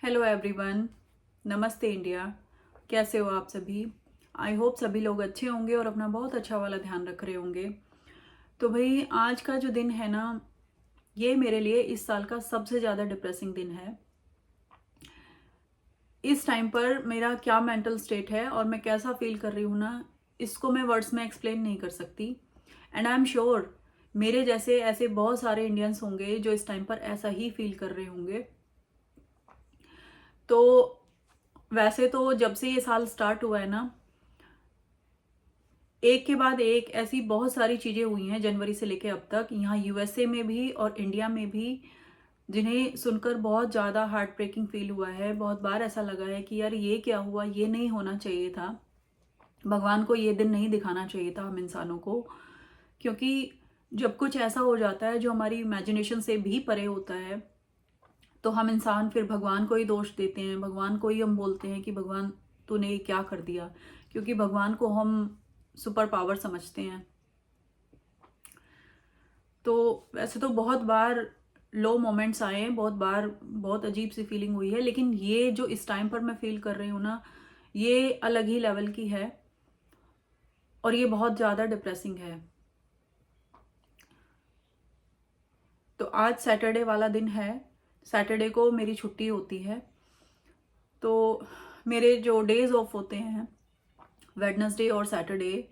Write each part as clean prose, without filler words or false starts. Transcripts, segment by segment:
Hello everyone. नमस्ते India. कैसे हो आप सभी? आई होप सभी लोग अच्छे होंगे और अपना बहुत अच्छा वाला ध्यान रख रहे होंगे। तो भाई आज का जो दिन है ना, ये मेरे लिए इस साल का सबसे ज़्यादा डिप्रेसिंग दिन है। इस टाइम पर मेरा क्या मेंटल स्टेट है और मैं कैसा फील कर रही हूँ ना, इसको मैं वर्ड्स में एक्सप्लेन नहीं कर सकती। एंड आई एम श्योर मेरे जैसे ऐसे बहुत सारे इंडियंस होंगे जो इस टाइम पर ऐसा ही फील कर रहे होंगे। तो वैसे तो जब से ये साल स्टार्ट हुआ है ना, एक के बाद एक ऐसी बहुत सारी चीज़ें हुई हैं जनवरी से लेके अब तक, यहाँ यूएसए में भी और इंडिया में भी, जिन्हें सुनकर बहुत ज़्यादा हार्ट ब्रेकिंग फील हुआ है। बहुत बार ऐसा लगा है कि यार ये क्या हुआ, ये नहीं होना चाहिए था। भगवान को ये दिन नहीं दिखाना चाहिए था हम इंसानों को, क्योंकि जब कुछ ऐसा हो जाता है जो हमारी इमेजिनेशन से भी परे होता है, तो हम इंसान फिर भगवान को ही दोष देते हैं। भगवान को ही हम बोलते हैं कि भगवान तूने ये क्या कर दिया, क्योंकि भगवान को हम सुपर पावर समझते हैं। तो वैसे तो बहुत बार लो मोमेंट्स आए हैं, बहुत बार बहुत अजीब सी फीलिंग हुई है, लेकिन ये जो इस टाइम पर मैं फील कर रही हूँ ना, ये अलग ही लेवल की है और ये बहुत ज़्यादा डिप्रेसिंग है। तो आज सैटरडे वाला दिन है। सैटरडे को मेरी छुट्टी होती है। तो मेरे जो डेज ऑफ होते हैं, वेडनेसडे और सैटरडे,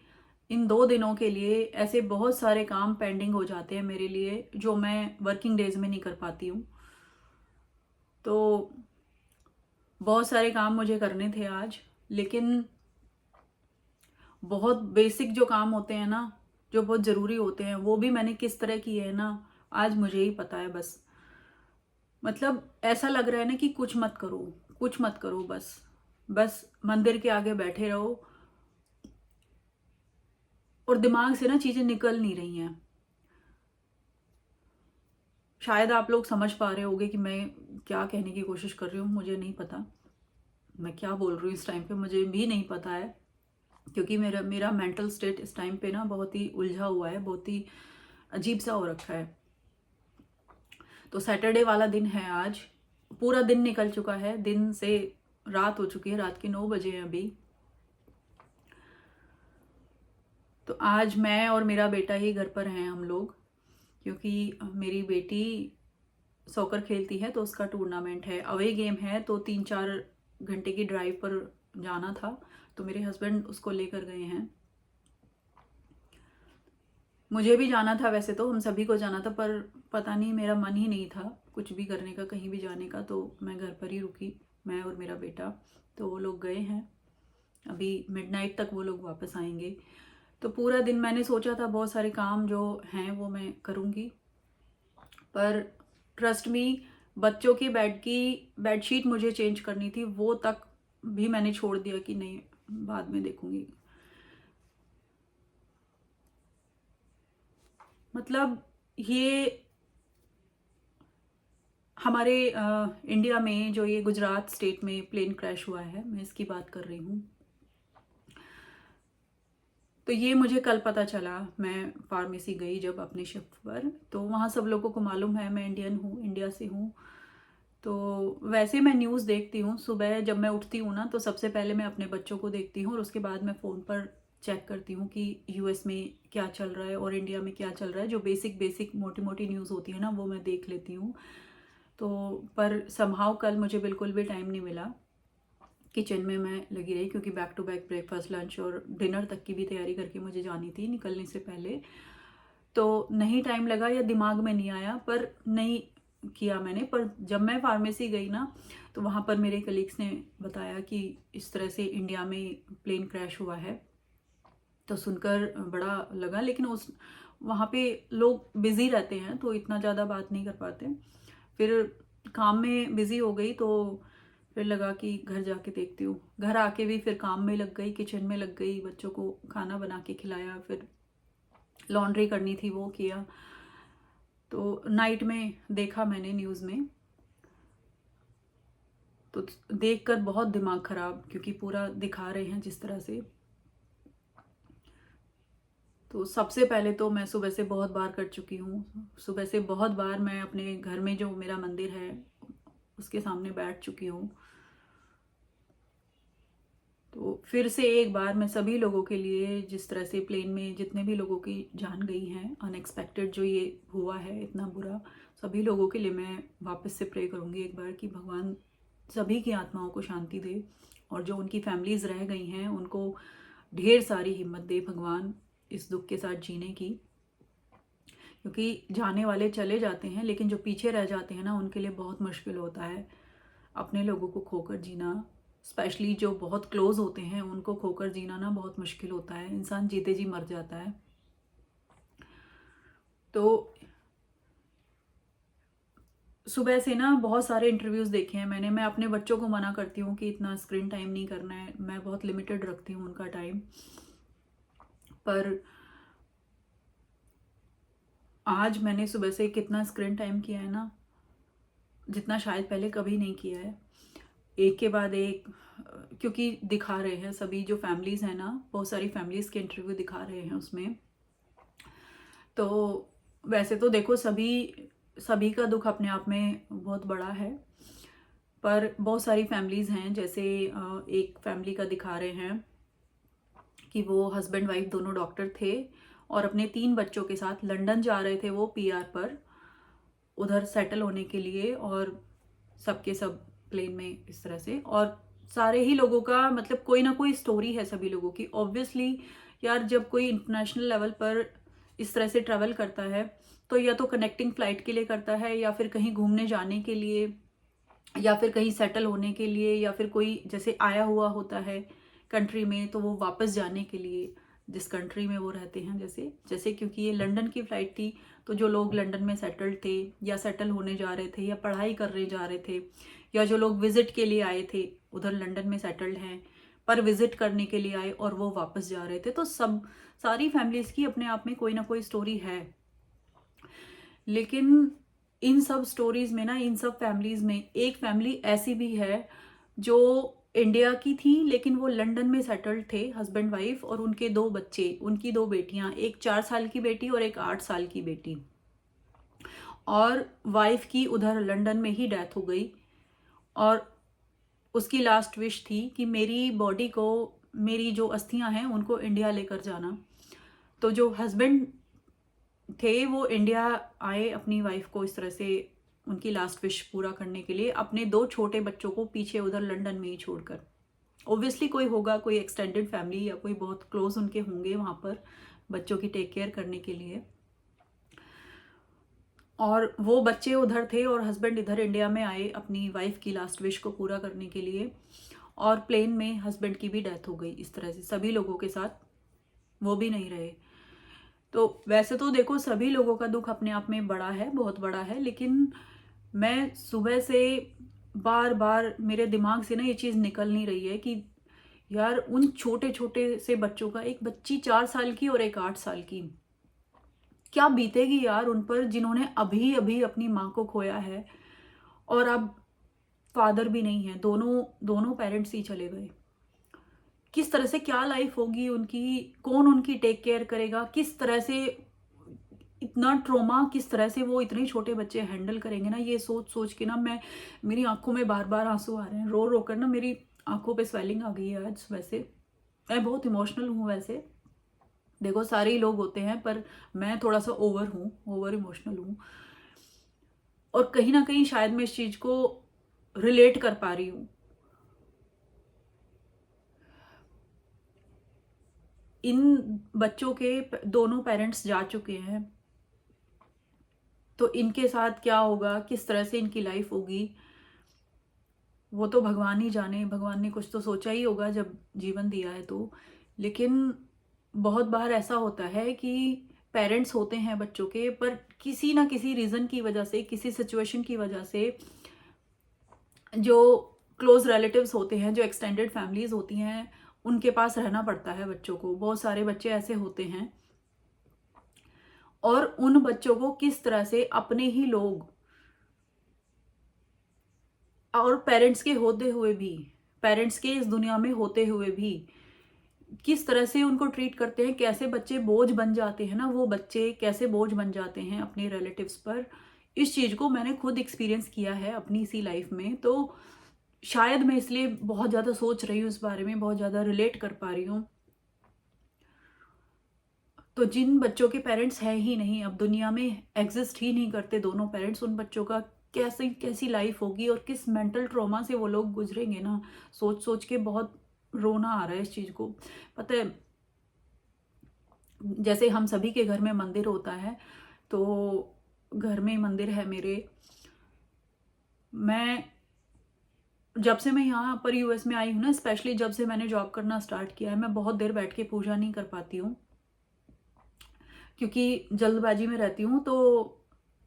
इन 2 दिनों के लिए ऐसे बहुत सारे काम पेंडिंग हो जाते हैं मेरे लिए, जो मैं वर्किंग डेज में नहीं कर पाती हूँ। तो बहुत सारे काम मुझे करने थे आज, लेकिन बहुत बेसिक जो काम होते हैं ना, जो बहुत ज़रूरी होते हैं, वो भी मैंने किस तरह किए हैं ना, आज मुझे ही पता है। बस मतलब ऐसा लग रहा है ना कि कुछ मत करो, कुछ मत करो, बस बस मंदिर के आगे बैठे रहो। और दिमाग से ना चीज़ें निकल नहीं रही हैं। शायद आप लोग समझ पा रहे होंगे कि मैं क्या कहने की कोशिश कर रही हूँ। मुझे नहीं पता मैं क्या बोल रही हूँ इस टाइम पे, मुझे भी नहीं पता है, क्योंकि मेरा मेरा मेंटल स्टेट इस टाइम पे ना बहुत ही उलझा हुआ है, बहुत ही अजीब सा हो रखा है। तो सैटरडे वाला दिन है आज। पूरा दिन निकल चुका है, दिन से रात हो चुकी है, रात के 9 बजे हैं अभी। तो आज मैं और मेरा बेटा ही घर पर हैं हम लोग, क्योंकि मेरी बेटी सॉकर खेलती है तो उसका टूर्नामेंट है, अवे गेम है, तो 3-4 घंटे की ड्राइव पर जाना था, तो मेरे हस्बैंड उसको लेकर गए हैं। मुझे भी जाना था, वैसे तो हम सभी को जाना था, पर पता नहीं मेरा मन ही नहीं था कुछ भी करने का, कहीं भी जाने का, तो मैं घर पर ही रुकी, मैं और मेरा बेटा। तो वो लोग गए हैं, अभी मिडनाइट तक वो लोग वापस आएंगे। तो पूरा दिन मैंने सोचा था बहुत सारे काम जो हैं वो मैं करूँगी, पर ट्रस्ट मी, बच्चों की बेडशीट मुझे चेंज करनी थी, वो तक भी मैंने छोड़ दिया कि नहीं, बाद में देखूंगी। मतलब ये हमारे इंडिया में जो ये गुजरात स्टेट में प्लेन क्रैश हुआ है, मैं इसकी बात कर रही हूँ। तो ये मुझे कल पता चला। मैं फार्मेसी गई जब अपनी शिफ्ट पर, तो वहाँ सब लोगों को मालूम है मैं इंडियन हूँ, इंडिया से हूँ। तो वैसे मैं न्यूज़ देखती हूँ, सुबह जब मैं उठती हूँ ना, तो सबसे पहले मैं अपने बच्चों को देखती हूँ और उसके बाद मैं फ़ोन पर चेक करती हूँ कि यूएस में क्या चल रहा है और इंडिया में क्या चल रहा है। जो बेसिक बेसिक मोटी मोटी न्यूज़ होती है ना, वो मैं देख लेती हूँ। तो पर समहाउ कल मुझे बिल्कुल भी टाइम नहीं मिला, किचन में मैं लगी रही, क्योंकि back to back breakfast, lunch और डिनर तक की भी तैयारी करके मुझे जानी थी निकलने से पहले। तो नहीं टाइम लगा या दिमाग में नहीं आया, पर नहीं किया मैंने। पर जब मैं फार्मेसी गई ना, तो वहाँ पर मेरे कलीग्स ने बताया कि इस तरह से इंडिया में प्लेन क्रैश हुआ है। तो सुनकर बड़ा लगा, लेकिन उस वहाँ पे लोग बिजी रहते हैं तो इतना ज़्यादा बात नहीं कर पाते। फिर काम में बिजी हो गई, तो फिर लगा कि घर जाके देखती हूँ। घर आके भी फिर काम में लग गई, किचन में लग गई, बच्चों को खाना बना के खिलाया, फिर लॉन्ड्री करनी थी वो किया। तो नाइट में देखा मैंने न्यूज़ में, तो देखकर बहुत दिमाग खराब, क्योंकि पूरा दिखा रहे हैं जिस तरह से। तो सबसे पहले तो मैं सुबह से बहुत बार कर चुकी हूँ, सुबह से बहुत बार मैं अपने घर में जो मेरा मंदिर है उसके सामने बैठ चुकी हूँ। तो फिर से एक बार मैं सभी लोगों के लिए, जिस तरह से प्लेन में जितने भी लोगों की जान गई हैं, अनएक्सपेक्टेड जो ये हुआ है इतना बुरा, सभी लोगों के लिए मैं वापस से प्रे करूँगी एक बार कि भगवान सभी की आत्माओं को शांति दे, और जो उनकी फैमिलीज़ रह गई हैं उनको ढेर सारी हिम्मत दे भगवान इस दुख के साथ जीने की। क्योंकि जाने वाले चले जाते हैं, लेकिन जो पीछे रह जाते हैं ना, उनके लिए बहुत मुश्किल होता है अपने लोगों को खोकर जीना। स्पेशली जो बहुत क्लोज होते हैं उनको खोकर जीना ना बहुत मुश्किल होता है, इंसान जीते जी मर जाता है। तो सुबह से ना बहुत सारे इंटरव्यूज़ देखे हैं मैंने। मैं अपने बच्चों को मना करती हूँ कि इतना स्क्रीन टाइम नहीं करना है, मैं बहुत लिमिटेड रखती हूँ उनका टाइम, पर आज मैंने सुबह से कितना स्क्रीन टाइम किया है ना, जितना शायद पहले कभी नहीं किया है। एक के बाद एक, क्योंकि दिखा रहे हैं सभी जो फैमिलीज़ हैं ना, बहुत सारी फैमिलीज़ के इंटरव्यू दिखा रहे हैं उसमें। तो वैसे तो देखो सभी का दुख अपने आप में बहुत बड़ा है, पर बहुत सारी फैमिलीज़ हैं, जैसे एक फैमिली का दिखा रहे हैं कि वो हस्बैंड वाइफ दोनों डॉक्टर थे और अपने 3 बच्चों के साथ लंदन जा रहे थे वो पीआर पर, उधर सेटल होने के लिए, और सबके सब प्लेन में इस तरह से। और सारे ही लोगों का मतलब कोई ना कोई स्टोरी है सभी लोगों की। ऑब्वियसली यार, जब कोई इंटरनेशनल लेवल पर इस तरह से ट्रैवल करता है तो या तो कनेक्टिंग फ्लाइट के लिए करता है, या फिर कहीं घूमने जाने के लिए, या फिर कहीं सेटल होने के लिए, या फिर कोई जैसे आया हुआ होता है कंट्री में तो वो वापस जाने के लिए जिस कंट्री में वो रहते हैं। जैसे जैसे क्योंकि ये लंदन की फ़्लाइट थी, तो जो लोग लंदन में सेटल्ड थे या सेटल होने जा रहे थे या पढ़ाई करने जा रहे थे, या जो लोग विज़िट के लिए आए थे उधर लंदन में सेटल्ड हैं पर विज़िट करने के लिए आए और वो वापस जा रहे थे, तो सारी फैमिलीज़ की अपने आप में कोई ना कोई स्टोरी है। लेकिन इन सब स्टोरीज में ना, इन सब फैमिलीज में एक फैमिली ऐसी भी है जो इंडिया की थी लेकिन वो लंदन में सेटल्ड थे, हस्बैंड वाइफ और उनके 2 बच्चे, उनकी 2 बेटियां, एक 4 साल की बेटी और एक 8 साल की बेटी। और वाइफ की उधर लंदन में ही डेथ हो गई, और उसकी लास्ट विश थी कि मेरी बॉडी को, मेरी जो अस्थियां हैं उनको इंडिया लेकर जाना। तो जो हस्बैंड थे वो इंडिया आए अपनी वाइफ को इस तरह से उनकी लास्ट विश पूरा करने के लिए, अपने 2 छोटे बच्चों को पीछे उधर लंदन में ही छोड़कर। ऑब्वियसली कोई होगा, कोई एक्सटेंडेड फैमिली या कोई बहुत क्लोज उनके होंगे वहाँ पर बच्चों की टेक केयर करने के लिए। और वो बच्चे उधर थे और हस्बैंड इधर इंडिया में आए अपनी वाइफ की लास्ट विश को पूरा करने के लिए, और प्लेन में हस्बैंड की भी डेथ हो गई इस तरह से सभी लोगों के साथ, वो भी नहीं रहे। तो वैसे तो देखो सभी लोगों का दुख अपने आप में बड़ा है, बहुत बड़ा है, लेकिन मैं सुबह से बार बार मेरे दिमाग से ना ये चीज़ निकल नहीं रही है कि यार उन छोटे छोटे से बच्चों का, एक बच्ची 4 साल की और एक 8 साल की, क्या बीतेगी यार उन पर, जिन्होंने अभी अभी अपनी माँ को खोया है और अब फादर भी नहीं है, दोनों दोनों पेरेंट्स ही चले गए। किस तरह से क्या लाइफ होगी उनकी, कौन उनकी टेक केयर करेगा, किस तरह से इतना ट्रोमा, किस तरह से वो इतने छोटे बच्चे हैंडल करेंगे ना, ये सोच सोच के ना मेरी आंखों में बार बार आंसू आ रहे हैं, रो रो कर ना मेरी आंखों पे स्वेलिंग आ गई है आज। वैसे मैं बहुत इमोशनल हूँ, वैसे देखो सारे ही लोग होते हैं, पर मैं थोड़ा सा ओवर इमोशनल हूँ, और कहीं ना कहीं शायद मैं इस चीज को रिलेट कर पा रही हूँ। इन बच्चों के दोनों पेरेंट्स जा चुके हैं, तो इनके साथ क्या होगा, किस तरह से इनकी लाइफ होगी, वो तो भगवान ही जाने। भगवान ने कुछ तो सोचा ही होगा जब जीवन दिया है तो। लेकिन बहुत बार ऐसा होता है कि पेरेंट्स होते हैं बच्चों के, पर किसी ना किसी रीज़न की वजह से, किसी सिचुएशन की वजह से, जो क्लोज रिलेटिव्स होते हैं, जो एक्सटेंडेड फैमिलीज होती हैं, उनके पास रहना पड़ता है बच्चों को। बहुत सारे बच्चे ऐसे होते हैं, और उन बच्चों को किस तरह से अपने ही लोग, और पेरेंट्स के होते हुए भी, पेरेंट्स के इस दुनिया में होते हुए भी किस तरह से उनको ट्रीट करते हैं, कैसे बच्चे बोझ बन जाते हैं ना, वो बच्चे कैसे बोझ बन जाते हैं अपने रिलेटिव्स पर, इस चीज़ को मैंने खुद एक्सपीरियंस किया है अपनी इसी लाइफ में, तो शायद मैं इसलिए बहुत ज़्यादा सोच रही हूँ इस बारे में, बहुत ज़्यादा रिलेट कर पा रही हूँ। तो जिन बच्चों के पेरेंट्स हैं ही नहीं, अब दुनिया में एग्जिस्ट ही नहीं करते दोनों पेरेंट्स, उन बच्चों का कैसी कैसी लाइफ होगी और किस मेंटल ट्रॉमा से वो लोग गुजरेंगे ना, सोच सोच के बहुत रोना आ रहा है इस चीज़ को। पता है, जैसे हम सभी के घर में मंदिर होता है, तो घर में मंदिर है मेरे। मैं जब से मैं यहाँ पर यूएस में आई हूँ ना, स्पेशली जब से मैंने जॉब करना स्टार्ट किया है, मैं बहुत देर बैठ के पूजा नहीं कर पाती हूँ, क्योंकि जल्दबाजी में रहती हूँ। तो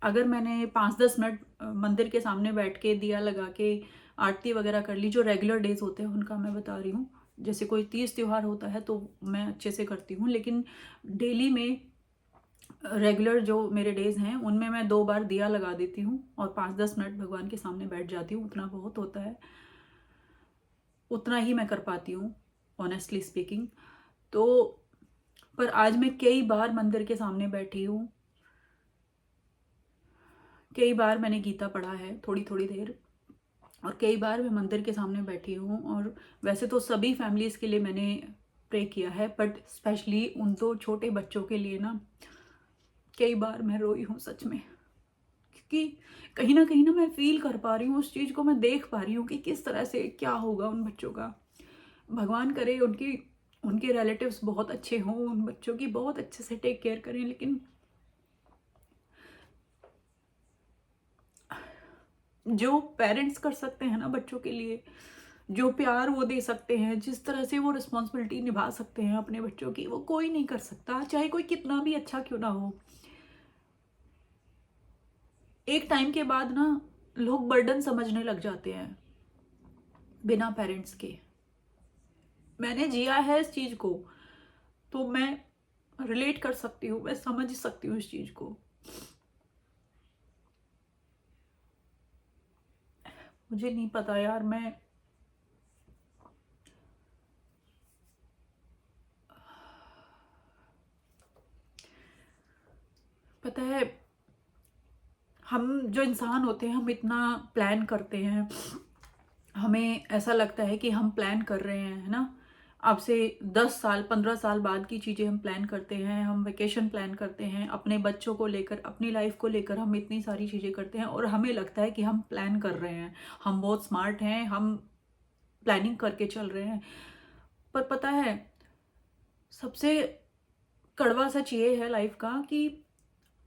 अगर मैंने 5-10 मिनट मंदिर के सामने बैठ के दिया लगा के आरती वगैरह कर ली, जो रेगुलर डेज होते हैं उनका मैं बता रही हूँ, जैसे कोई तीज त्योहार होता है तो मैं अच्छे से करती हूँ, लेकिन डेली में रेगुलर जो मेरे डेज हैं उनमें मैं 2 बार दिया लगा देती हूँ और 5-10 मिनट भगवान के सामने बैठ जाती हूँ, उतना बहुत होता है, उतना ही मैं कर पाती हूँ ऑनेस्टली स्पीकिंग। तो पर आज मैं कई बार मंदिर के सामने बैठी हूँ, कई बार मैंने गीता पढ़ा है थोड़ी थोड़ी देर, और कई बार मैं मंदिर के सामने बैठी हूँ। और वैसे तो सभी फैमिलीज़ के लिए मैंने प्रे किया है, बट स्पेशली उन 2 छोटे बच्चों के लिए ना कई बार मैं रोई हूँ सच में, क्योंकि कहीं ना मैं फील कर पा रही हूँ उस चीज़ को, मैं देख पा रही हूँ कि किस तरह से क्या होगा उन बच्चों का। भगवान करे उनकी उनके रिलेटिव्स बहुत अच्छे हों, उन बच्चों की बहुत अच्छे से टेक केयर करें, लेकिन जो पेरेंट्स कर सकते हैं ना बच्चों के लिए, जो प्यार वो दे सकते हैं, जिस तरह से वो रिस्पॉन्सिबिलिटी निभा सकते हैं अपने बच्चों की, वो कोई नहीं कर सकता, चाहे कोई कितना भी अच्छा क्यों ना हो। एक टाइम के बाद ना लोग बर्डन समझने लग जाते हैं बिना पेरेंट्स के। मैंने जिया है इस चीज को, तो मैं रिलेट कर सकती हूँ, मैं समझ सकती हूँ इस चीज को। मुझे नहीं पता यार, मैं पता है, हम जो इंसान होते हैं हम इतना प्लान करते हैं, हमें ऐसा लगता है कि हम प्लान कर रहे हैं, है ना। अब से 10 साल 15 साल बाद की चीज़ें हम प्लान करते हैं, हम वेकेशन प्लान करते हैं अपने बच्चों को लेकर, अपनी लाइफ को लेकर, हम इतनी सारी चीज़ें करते हैं और हमें लगता है कि हम प्लान कर रहे हैं, हम बहुत स्मार्ट हैं, हम प्लानिंग करके चल रहे हैं। पर पता है, सबसे कड़वा सच ये है लाइफ का कि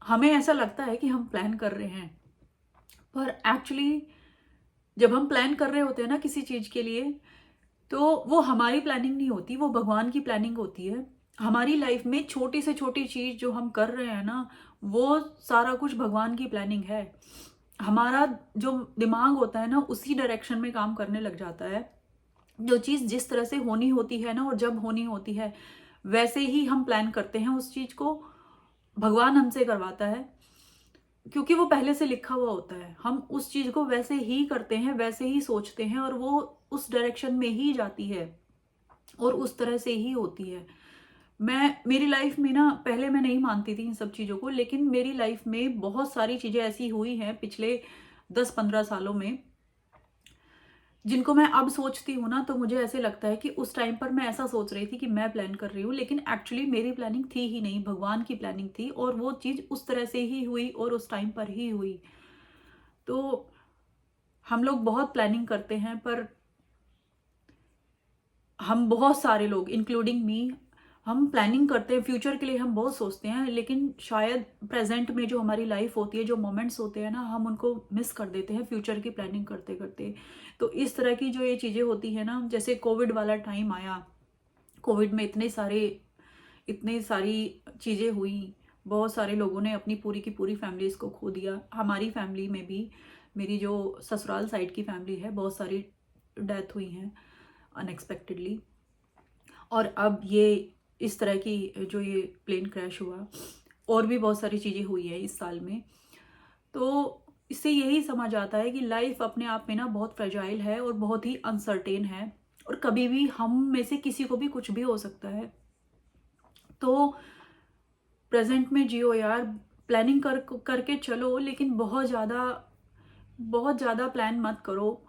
हमें ऐसा लगता है कि हम प्लान कर रहे हैं, पर एक्चुअली जब हम प्लान कर रहे होते हैं ना किसी चीज़ के लिए, तो वो हमारी प्लानिंग नहीं होती, वो भगवान की प्लानिंग होती है। हमारी लाइफ में छोटी से छोटी चीज़ जो हम कर रहे हैं ना, वो सारा कुछ भगवान की प्लानिंग है। हमारा जो दिमाग होता है ना, उसी डायरेक्शन में काम करने लग जाता है। जो चीज़ जिस तरह से होनी होती है ना और जब होनी होती है, वैसे ही हम प्लान करते हैं उस चीज़ को, भगवान हमसे करवाता है, क्योंकि वो पहले से लिखा हुआ होता है। हम उस चीज़ को वैसे ही करते हैं, वैसे ही सोचते हैं, और वो उस डायरेक्शन में ही जाती है और उस तरह से ही होती है। मैं मेरी लाइफ में ना, पहले मैं नहीं मानती थी इन सब चीज़ों को, लेकिन मेरी लाइफ में बहुत सारी चीज़ें ऐसी हुई हैं पिछले 10-15 सालों में, जिनको मैं अब सोचती हूँ ना, तो मुझे ऐसे लगता है कि उस टाइम पर मैं ऐसा सोच रही थी कि मैं प्लान कर रही हूँ, लेकिन एक्चुअली मेरी प्लानिंग थी ही नहीं, भगवान की प्लानिंग थी, और वो चीज़ उस तरह से ही हुई और उस टाइम पर ही हुई। तो हम लोग बहुत प्लानिंग करते हैं, पर हम बहुत सारे लोग इंक्लूडिंग मी, हम प्लानिंग करते हैं फ्यूचर के लिए, हम बहुत सोचते हैं, लेकिन शायद प्रेजेंट में जो हमारी लाइफ होती है, जो मोमेंट्स होते हैं ना, हम उनको मिस कर देते हैं फ्यूचर की प्लानिंग करते करते। तो इस तरह की जो ये चीज़ें होती है ना, जैसे कोविड वाला टाइम आया, कोविड में इतनी सारी चीज़ें हुई, बहुत सारे लोगों ने अपनी पूरी की पूरी फैमिलीज को खो दिया। हमारी फैमिली में भी, मेरी जो ससुराल साइड की फैमिली है, बहुत सारी डेथ हुई हैं अनएक्सपेक्टेडली। और अब ये इस तरह की जो ये प्लेन क्रैश हुआ, और भी बहुत सारी चीज़ें हुई है इस साल में। तो इससे यही समझ आता है कि लाइफ अपने आप में ना बहुत फ्रेजाइल है और बहुत ही अनसर्टेन है, और कभी भी हम में से किसी को भी कुछ भी हो सकता है। तो प्रेजेंट में जियो यार, प्लानिंग करके चलो, लेकिन बहुत ज़्यादा प्लान मत करो।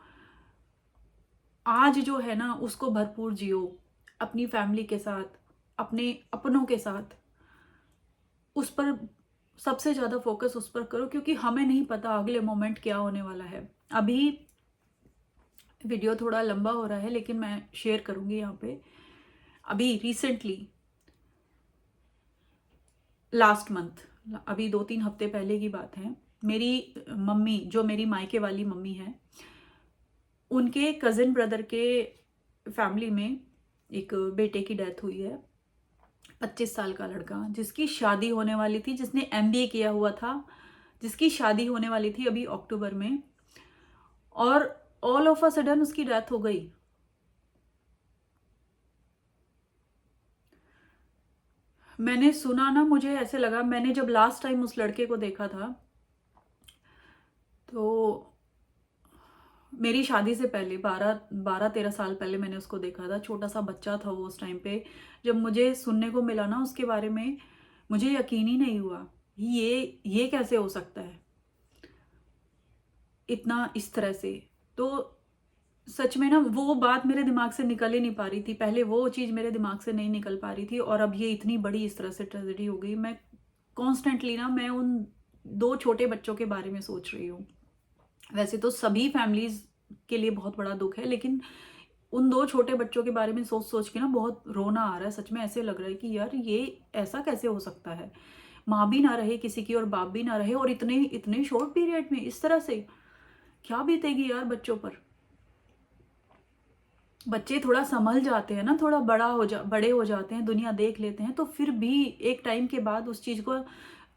आज जो है ना उसको भरपूर जियो, अपनी फैमिली के साथ, अपने अपनों के साथ। उस पर सबसे ज़्यादा फोकस उस पर करो, क्योंकि हमें नहीं पता अगले मोमेंट क्या होने वाला है। अभी वीडियो थोड़ा लंबा हो रहा है, लेकिन मैं शेयर करूंगी यहाँ पे। अभी रिसेंटली लास्ट मंथ, अभी 2-3 हफ्ते पहले की बात है, मेरी मम्मी, जो मेरी मायके वाली मम्मी है, उनके कजिन ब्रदर के फैमिली में एक बेटे की डेथ हुई है। 25 साल का लड़का, जिसकी शादी होने वाली थी, जिसने एमबीए किया हुआ था, जिसकी शादी होने वाली थी अभी अक्टूबर में, और ऑल ऑफ अ सडन उसकी डेथ हो गई। मैंने सुना ना, मुझे ऐसे लगा, मैंने जब लास्ट टाइम उस लड़के को देखा था, तो मेरी शादी से पहले 12-13 साल पहले मैंने उसको देखा था। छोटा सा बच्चा था वो उस टाइम पे। जब मुझे सुनने को मिला ना उसके बारे में, मुझे यकीन ही नहीं हुआ, ये कैसे हो सकता है इतना इस तरह से। तो सच में ना वो बात मेरे दिमाग से निकल ही नहीं पा रही थी। पहले वो चीज़ मेरे दिमाग से नहीं निकल पा रही थी, और अब ये इतनी बड़ी इस तरह से ट्रेजेडी हो गई। मैं कॉन्स्टेंटली ना, मैं उन 2 छोटे बच्चों के बारे में सोच रही हूँ। वैसे तो सभी फैमिलीज के लिए बहुत बड़ा दुख है, लेकिन उन 2 छोटे बच्चों के बारे में सोच सोच के ना बहुत रोना आ रहा है। सच में ऐसे लग रहा है कि यार ये ऐसा कैसे हो सकता है, माँ भी ना रहे किसी की और बाप भी ना रहे, और इतने इतने शॉर्ट पीरियड में इस तरह से। क्या बीतेगी यार बच्चों पर। बच्चे थोड़ा संभल जाते हैं ना, थोड़ा बड़े हो जाते हैं, दुनिया देख लेते हैं, तो फिर भी एक टाइम के बाद उस चीज़ को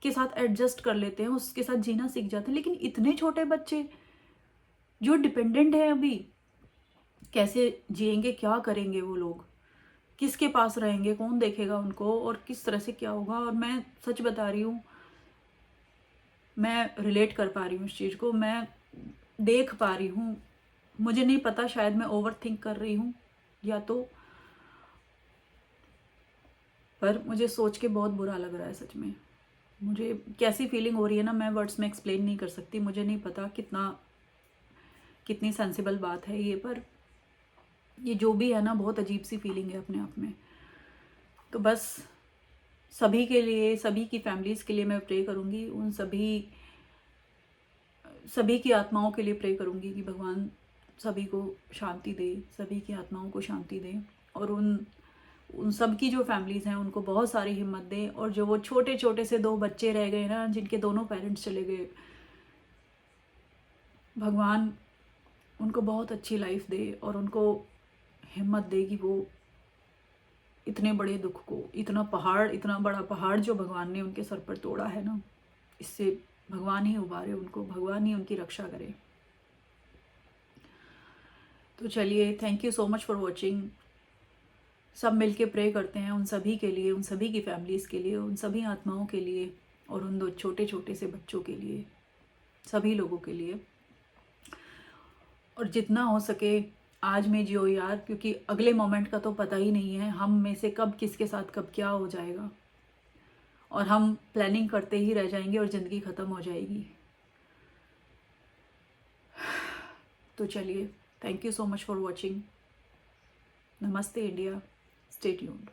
के साथ एडजस्ट कर लेते हैं, उसके साथ जीना सीख जाते हैं। लेकिन इतने छोटे बच्चे जो डिपेंडेंट है अभी, कैसे जिएंगे, क्या करेंगे वो लोग, किसके पास रहेंगे, कौन देखेगा उनको, और किस तरह से क्या होगा। और मैं सच बता रही हूँ, मैं रिलेट कर पा रही हूँ इस चीज़ को, मैं देख पा रही हूँ। मुझे नहीं पता, शायद मैं ओवर थिंक कर रही हूँ या तो, पर मुझे सोच के बहुत बुरा लग रहा है सच में। मुझे कैसी फीलिंग हो रही है ना, मैं वर्ड्स में एक्सप्लेन नहीं कर सकती। मुझे नहीं पता कितनी सेंसिबल बात है ये, पर ये जो भी है ना, बहुत अजीब सी फीलिंग है अपने आप में। तो बस सभी के लिए, सभी की फैमिलीज़ के लिए मैं प्रे करूँगी, उन सभी की आत्माओं के लिए प्रे करूँगी कि भगवान सभी को शांति दे, सभी की आत्माओं को शांति दे, और उन सब की जो फैमिलीज़ हैं उनको बहुत सारी हिम्मत दे। और जो वो छोटे छोटे से 2 बच्चे रह गए ना, जिनके दोनों पेरेंट्स चले गए, भगवान उनको बहुत अच्छी लाइफ दे, और उनको हिम्मत दे कि वो इतने बड़े दुख को, इतना बड़ा पहाड़ जो भगवान ने उनके सर पर तोड़ा है ना, इससे भगवान ही उबारे उनको, भगवान ही उनकी रक्षा करे। तो चलिए, thank you so much for watching. सब मिलके प्रे करते हैं उन सभी के लिए, उन सभी की फैमिलीज़ के लिए, उन सभी आत्माओं के लिए, और उन 2 छोटे छोटे से बच्चों के लिए, सभी लोगों के लिए। और जितना हो सके आज में जियो यार, क्योंकि अगले मोमेंट का तो पता ही नहीं है, हम में से कब किसके साथ कब क्या हो जाएगा, और हम प्लानिंग करते ही रह जाएंगे और ज़िंदगी ख़त्म हो जाएगी। तो चलिए, thank you so much for watching. नमस्ते इंडिया, स्टे ट्यून्ड।